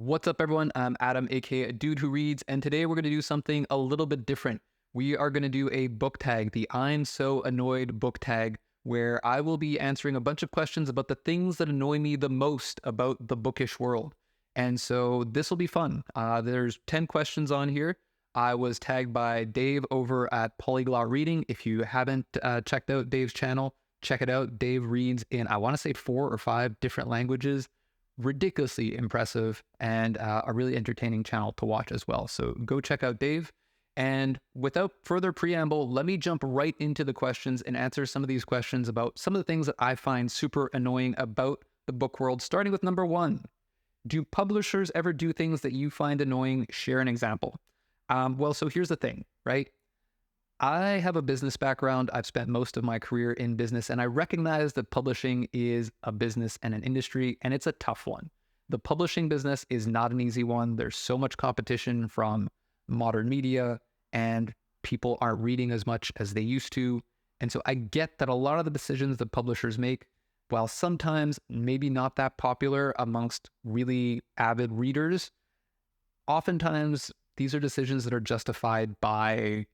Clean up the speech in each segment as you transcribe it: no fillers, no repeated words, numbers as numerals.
What's up, everyone? I'm Adam, aka Dude Who Reads, and today we're going to do something a little bit different. We are going to do a book tag, the I'm So Annoyed book tag, where I will be answering a bunch of questions about the things that annoy me the most about the bookish world. And so this will be fun. There's 10 questions on here. I was tagged by Dave over at Polyglot Reading. If you haven't checked out Dave's channel, check it out. Dave reads in, I want to say, 4 or 5 different languages. Ridiculously impressive and a really entertaining channel to watch as well. So go check out Dave. And without further preamble, let me jump right into the questions and answer some of these questions about some of the things that I find super annoying about the book world, starting with number 1. Do publishers ever do things that you find annoying? Share an example. Well, so here's the thing, right? I have a business background. I've spent most of my career in business, and I recognize that publishing is a business and an industry, and it's a tough one. The publishing business is not an easy one. There's so much competition from modern media, and people aren't reading as much as they used to. And so I get that a lot of the decisions that publishers make, while sometimes maybe not that popular amongst really avid readers, oftentimes these are decisions that are justified by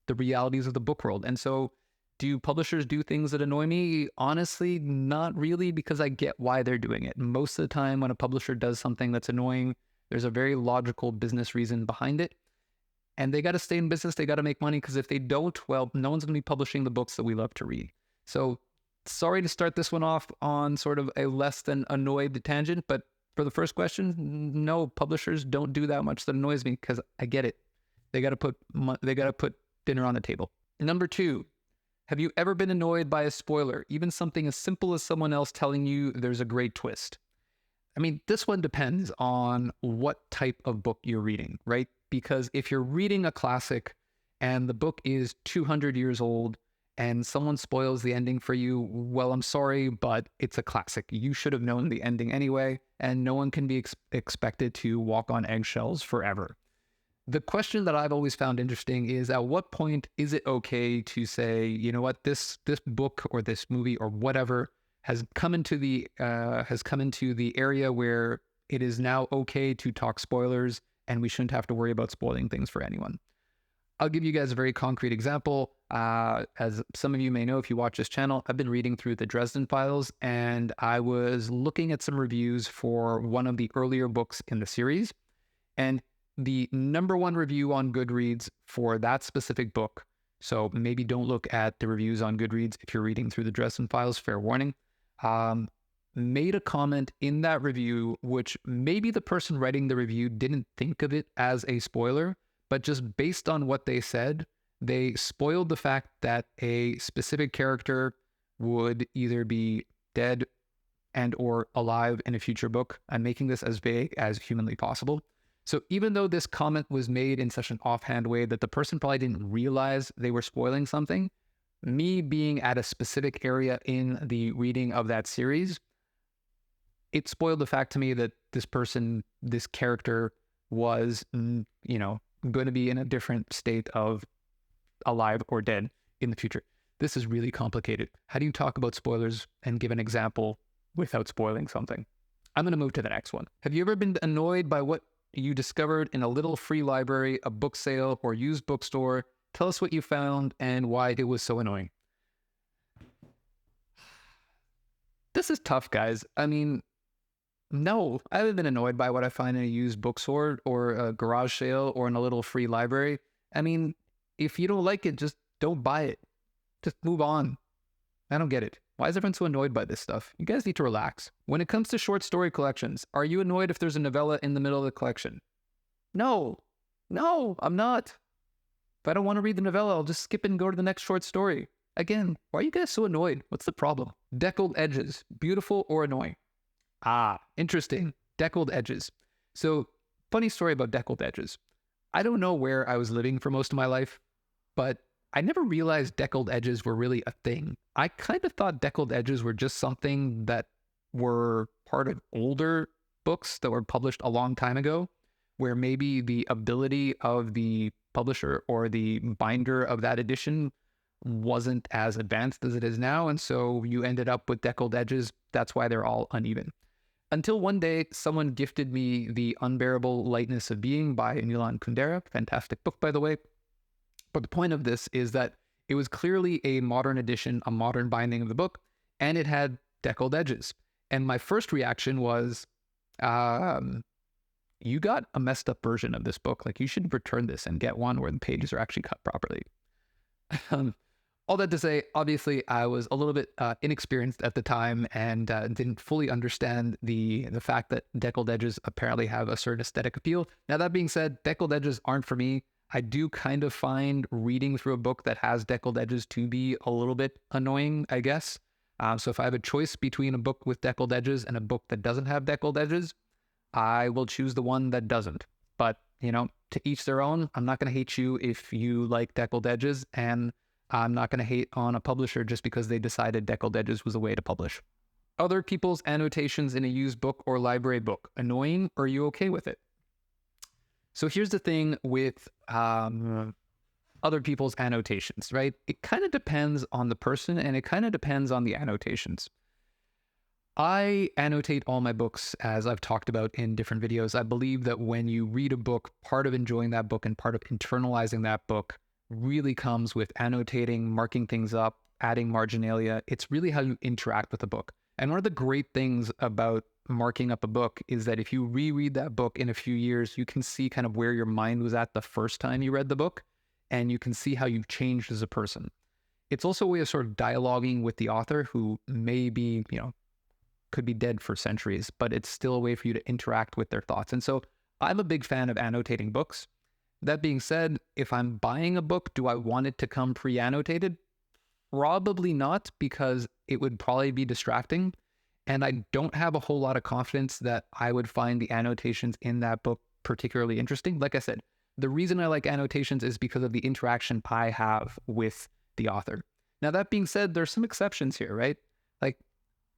the realities of the book world. And so do publishers do things that annoy me? Honestly, not really, because I get why they're doing it. Most of the time when a publisher does something that's annoying, there's a very logical business reason behind it. And they got to stay in business. They got to make money, because if they don't, well, no one's going to be publishing the books that we love to read. So sorry to start this one off on sort of a less than annoyed tangent, but for the first question, no, publishers don't do that much that annoys me, because I get it. They got to put dinner on the table. Number 2, have you ever been annoyed by a spoiler, even something as simple as someone else telling you there's a great twist? I mean, this one depends on what type of book you're reading, right? Because if you're reading a classic and the book is 200 years old and someone spoils the ending for you, well, I'm sorry, but it's a classic. You should have known the ending anyway, and no one can be expected to walk on eggshells forever. The question that I've always found interesting is, at what point is it okay to say, you know what, this book or this movie or whatever has come into the area where it is now okay to talk spoilers, and we shouldn't have to worry about spoiling things for anyone. I'll give you guys a very concrete example. As some of you may know, if you watch this channel, I've been reading through the Dresden Files, and I was looking at some reviews for one of the earlier books in the series, and the number 1 review on Goodreads for that specific book, so maybe don't look at the reviews on Goodreads if you're reading through the Dresden Files, fair warning, made a comment in that review, which maybe the person writing the review didn't think of it as a spoiler, but just based on what they said, they spoiled the fact that a specific character would either be dead and or alive in a future book. I'm making this as vague as humanly possible. So even though this comment was made in such an offhand way that the person probably didn't realize they were spoiling something, me being at a specific area in the reading of that series, it spoiled the fact to me that this character was, going to be in a different state of alive or dead in the future. This is really complicated. How do you talk about spoilers and give an example without spoiling something? I'm going to move to the next one. Have you ever been annoyed by what you discovered in a little free library, a book sale, or used bookstore? Tell us what you found and why it was so annoying. This is tough, guys. I mean, no, I haven't been annoyed by what I find in a used bookstore or a garage sale or in a little free library. I mean, if you don't like it, just don't buy it. Just move on. I don't get it. Why is everyone so annoyed by this stuff? You guys need to relax. When it comes to short story collections, are you annoyed if there's a novella in the middle of the collection? No, I'm not. If I don't want to read the novella, I'll just skip it and go to the next short story. Again, why are you guys so annoyed? What's the problem? Deckled edges, beautiful or annoying? Interesting. Deckled edges. So, funny story about deckled edges. I don't know where I was living for most of my life, but I never realized deckled edges were really a thing. I kind of thought deckled edges were just something that were part of older books that were published a long time ago, where maybe the ability of the publisher or the binder of that edition wasn't as advanced as it is now. And so you ended up with deckled edges. That's why they're all uneven. Until one day, someone gifted me The Unbearable Lightness of Being by Milan Kundera. Fantastic book, by the way. But the point of this is that it was clearly a modern edition, a modern binding of the book, and it had deckled edges. And my first reaction was, you got a messed up version of this book. Like, you should return this and get one where the pages are actually cut properly. All that to say, obviously, I was a little bit inexperienced at the time and didn't fully understand the fact that deckled edges apparently have a certain aesthetic appeal. Now, that being said, deckled edges aren't for me. I do kind of find reading through a book that has deckled edges to be a little bit annoying, I guess. So if I have a choice between a book with deckled edges and a book that doesn't have deckled edges, I will choose the one that doesn't. But, you know, to each their own. I'm not going to hate you if you like deckled edges, and I'm not going to hate on a publisher just because they decided deckled edges was a way to publish. Other people's annotations in a used book or library book, annoying, or are you okay with it? So here's the thing with other people's annotations, right? It kind of depends on the person, and it kind of depends on the annotations. I annotate all my books, as I've talked about in different videos. I believe that when you read a book, part of enjoying that book and part of internalizing that book really comes with annotating, marking things up, adding marginalia. It's really how you interact with the book. And one of the great things about marking up a book is that if you reread that book in a few years, you can see kind of where your mind was at the first time you read the book, and you can see how you've changed as a person. It's also a way of sort of dialoguing with the author, who may be, you know, could be dead for centuries, but it's still a way for you to interact with their thoughts. And so I'm a big fan of annotating books. That being said, if I'm buying a book, do I want it to come pre-annotated? Probably not, because it would probably be distracting. And I don't have a whole lot of confidence that I would find the annotations in that book particularly interesting. Like I said, the reason I like annotations is because of the interaction I have with the author. Now, that being said, there's some exceptions here, right? Like,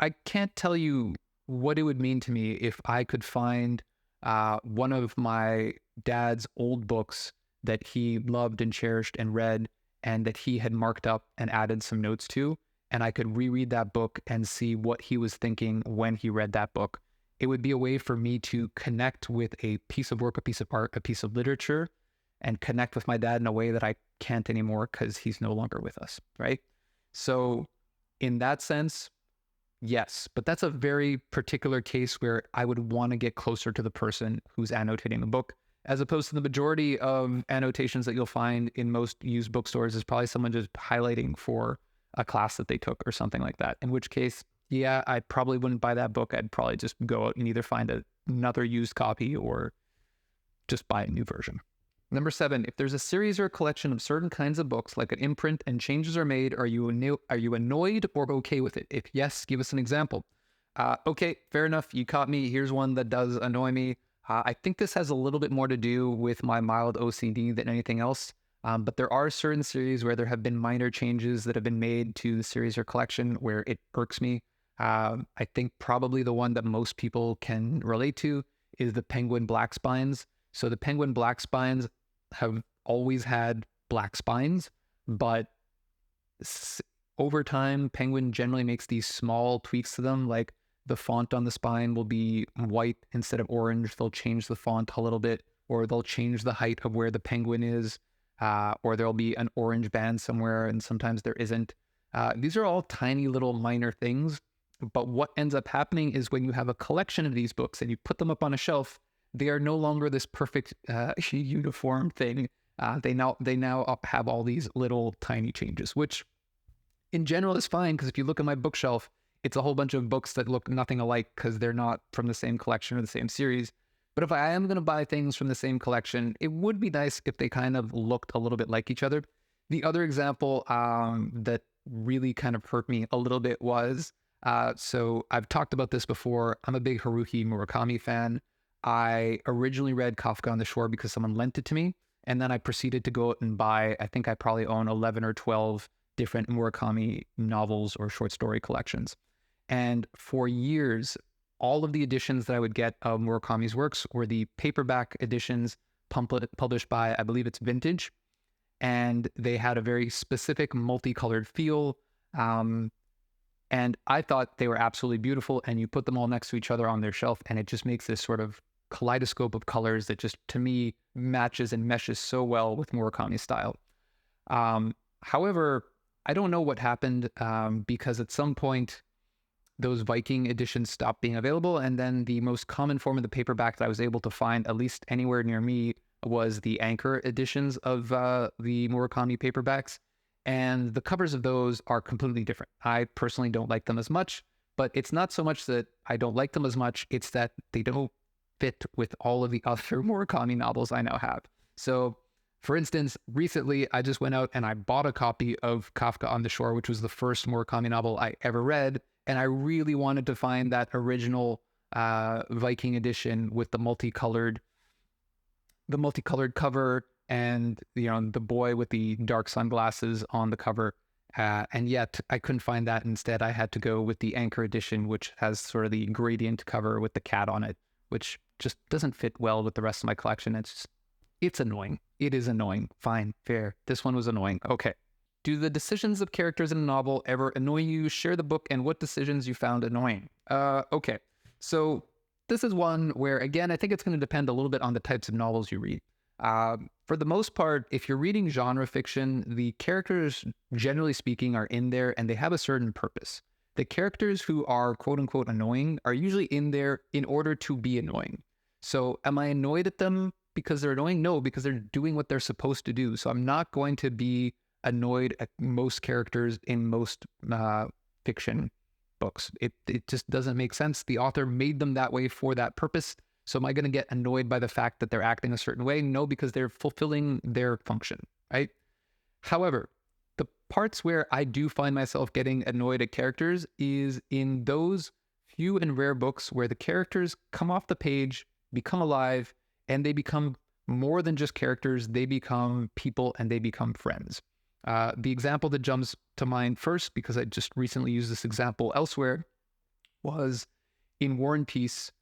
I can't tell you what it would mean to me if I could find one of my dad's old books that he loved and cherished and read, and that he had marked up and added some notes to, and I could reread that book and see what he was thinking when he read that book. It would be a way for me to connect with a piece of work, a piece of art, a piece of literature, and connect with my dad in a way that I can't anymore because he's no longer with us, right? So in that sense, yes, but that's a very particular case where I would want to get closer to the person who's annotating the book, as opposed to the majority of annotations that you'll find in most used bookstores is probably someone just highlighting for a class that they took or something like that. In which case, yeah, I probably wouldn't buy that book. I'd probably just go out and either find another used copy or just buy a new version. Number 7, if there's a series or a collection of certain kinds of books, like an imprint, and changes are made, are you annoyed or okay with it? If yes, give us an example. Okay, fair enough. You caught me. Here's one that does annoy me. I think this has a little bit more to do with my mild OCD than anything else. But there are certain series where there have been minor changes that have been made to the series or collection where it irks me. I think probably the one that most people can relate to is the Penguin Black Spines. So the Penguin Black Spines have always had black spines, but over time, Penguin generally makes these small tweaks to them, like the font on the spine will be white instead of orange. They'll change the font a little bit, or they'll change the height of where the penguin is, or there'll be an orange band somewhere, and sometimes there isn't. These are all tiny little minor things, but what ends up happening is when you have a collection of these books and you put them up on a shelf, they are no longer this perfect uniform thing. They now have all these little tiny changes, which in general is fine, because if you look at my bookshelf, it's a whole bunch of books that look nothing alike because they're not from the same collection or the same series. But if I am going to buy things from the same collection, it would be nice if they kind of looked a little bit like each other. The other example that really kind of hurt me a little bit was, so I've talked about this before, I'm a big Haruki Murakami fan. I originally read Kafka on the Shore because someone lent it to me, and then I proceeded to go out and buy, I think I probably own 11 or 12 different Murakami novels or short story collections. And for years, all of the editions that I would get of Murakami's works were the paperback editions published by, I believe it's Vintage, and they had a very specific multicolored feel. And I thought they were absolutely beautiful. And you put them all next to each other on their shelf, and it just makes this sort of kaleidoscope of colors that just, to me, matches and meshes so well with Murakami style. However, I don't know what happened because at some point, those Viking editions stopped being available. And then the most common form of the paperback that I was able to find, at least anywhere near me, was the Anchor editions of the Murakami paperbacks. And the covers of those are completely different. I personally don't like them as much, but it's not so much that I don't like them as much, it's that they don't fit with all of the other Murakami novels I now have. So, for instance, recently I just went out and I bought a copy of Kafka on the Shore, which was the first Murakami novel I ever read. And I really wanted to find that original Viking edition with the multicolored cover and, the boy with the dark sunglasses on the cover. And yet I couldn't find that. Instead, I had to go with the Anchor edition, which has sort of the gradient cover with the cat on it, which just doesn't fit well with the rest of my collection. It's annoying. It is annoying. Fine, fair. This one was annoying. Okay. Do the decisions of characters in a novel ever annoy you? Share the book and what decisions you found annoying. Okay. So this is one where, again, I think it's going to depend a little bit on the types of novels you read. For the most part, if you're reading genre fiction, the characters, generally speaking, are in there and they have a certain purpose. The characters who are quote unquote annoying are usually in there in order to be annoying. So am I annoyed at them because they're annoying? No, because they're doing what they're supposed to do. So I'm not going to be annoyed at most characters in most fiction books. It just doesn't make sense. The author made them that way for that purpose. So am I going to get annoyed by the fact that they're acting a certain way? No, because they're fulfilling their function, right? However, the parts where I do find myself getting annoyed at characters is in those few and rare books where the characters come off the page, become alive, and they become more than just characters. They become people and they become friends. The example that jumps to mind first, because I just recently used this example elsewhere, was in War and Peace.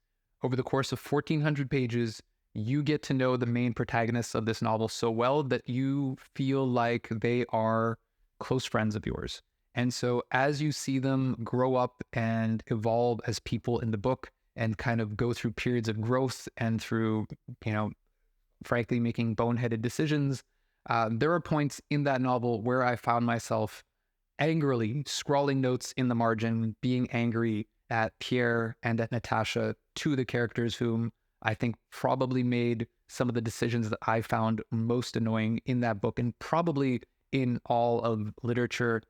Over the course of 1,400 pages, you get to know the main protagonists of this novel so well that you feel like they are close friends of yours. And so as you see them grow up and evolve as people in the book and kind of go through periods of growth and through, frankly, making boneheaded decisions, there are points in that novel where I found myself angrily scrawling notes in the margin, being angry at Pierre and at Natasha, two of the characters whom I think probably made some of the decisions that I found most annoying in that book, and probably in all of literature.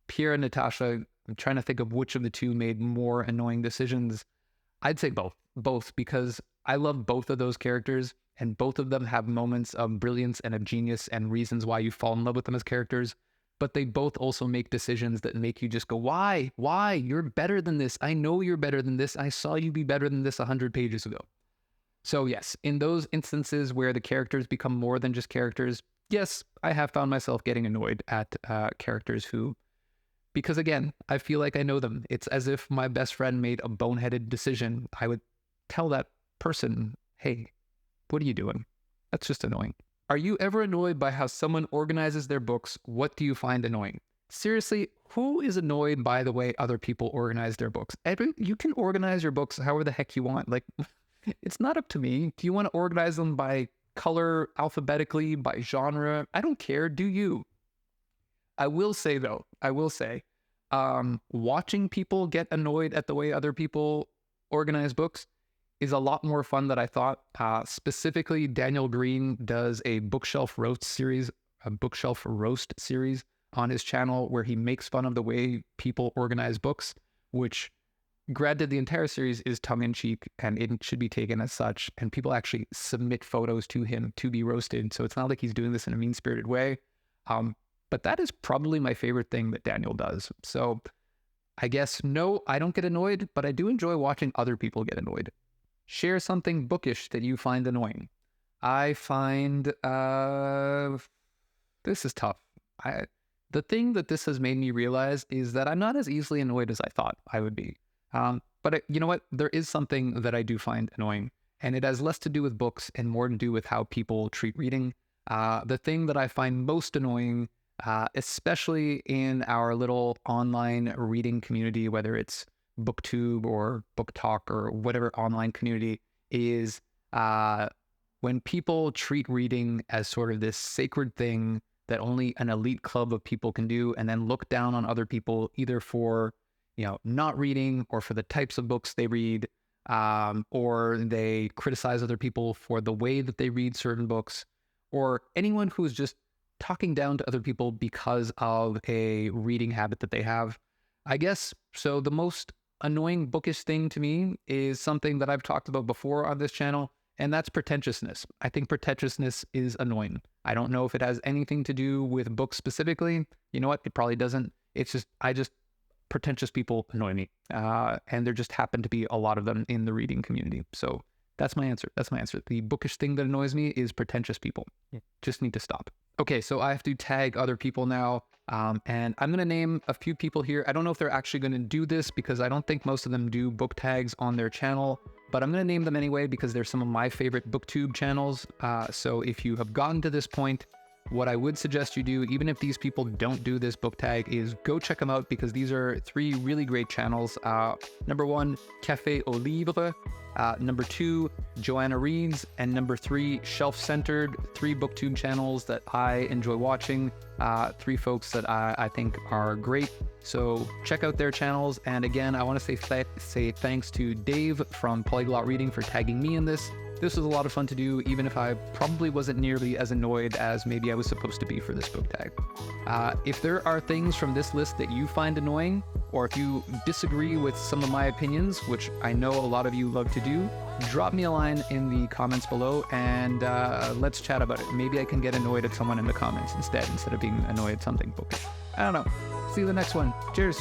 Pierre and Natasha, I'm trying to think of which of the two made more annoying decisions. I'd say both, because I love both of those characters, and both of them have moments of brilliance and of genius and reasons why you fall in love with them as characters. But they both also make decisions that make you just go, why? You're better than this. I know you're better than this. I saw you be better than this 100 pages ago. So yes, in those instances where the characters become more than just characters, yes, I have found myself getting annoyed at characters who, because again, I feel like I know them. It's as if my best friend made a boneheaded decision. I would tell that person, hey, what are you doing? That's just annoying. Are you ever annoyed by how someone organizes their books? What do you find annoying? Seriously, who is annoyed by the way other people organize their books? You can organize your books however the heck you want. Like, it's not up to me. Do you want to organize them by color, alphabetically, by genre? I don't care. Do you? I will say, though, watching people get annoyed at the way other people organize books is a lot more fun than I thought. Specifically, Daniel Green does a bookshelf roast series on his channel where he makes fun of the way people organize books, which, granted, the entire series is tongue-in-cheek and it should be taken as such, and people actually submit photos to him to be roasted, so it's not like he's doing this in a mean-spirited way. But that is probably my favorite thing that Daniel does. So I guess, no, I don't get annoyed, but I do enjoy watching other people get annoyed. Share something bookish that you find annoying. I find, this is tough. The thing that this has made me realize is that I'm not as easily annoyed as I thought I would be. But you know what? There is something that I do find annoying, and it has less to do with books and more to do with how people treat reading. The thing that I find most annoying especially in our little online reading community, whether it's booktube or book talk or whatever online community is, when people treat reading as sort of this sacred thing that only an elite club of people can do, and then look down on other people either for, not reading or for the types of books they read, or they criticize other people for the way that they read certain books, or anyone who's just talking down to other people because of a reading habit that they have. I guess, so the most annoying bookish thing to me is something that I've talked about before on this channel, and that's pretentiousness. I think pretentiousness is annoying. I don't know if it has anything to do with books specifically. You know what? It probably doesn't. It's just, pretentious people annoy me. And there just happen to be a lot of them in the reading community. So that's my answer. That's my answer. The bookish thing that annoys me is pretentious people. Just need to stop. Okay, so I have to tag other people now. And I'm going to name a few people here. I don't know if they're actually going to do this because I don't think most of them do book tags on their channel, but I'm going to name them anyway because they're some of my favorite booktube channels. So if you have gotten to this point, what I would suggest you do, even if these people don't do this book tag, is go check them out because these are 3 really great channels. Number 1, Café au Livre. Number 2, Joanna Reads. And number 3, Shelf Centered. 3 booktube channels that I enjoy watching. 3 folks that I think are great. So check out their channels. And again, I want to say thanks to Dave from Polyglot Reading for tagging me in this. This was a lot of fun to do, even if I probably wasn't nearly as annoyed as maybe I was supposed to be for this book tag. If there are things from this list that you find annoying, or if you disagree with some of my opinions, which I know a lot of you love to do, drop me a line in the comments below and let's chat about it. Maybe I can get annoyed at someone in the comments instead of being annoyed at something bookish. I don't know. See you in the next one. Cheers.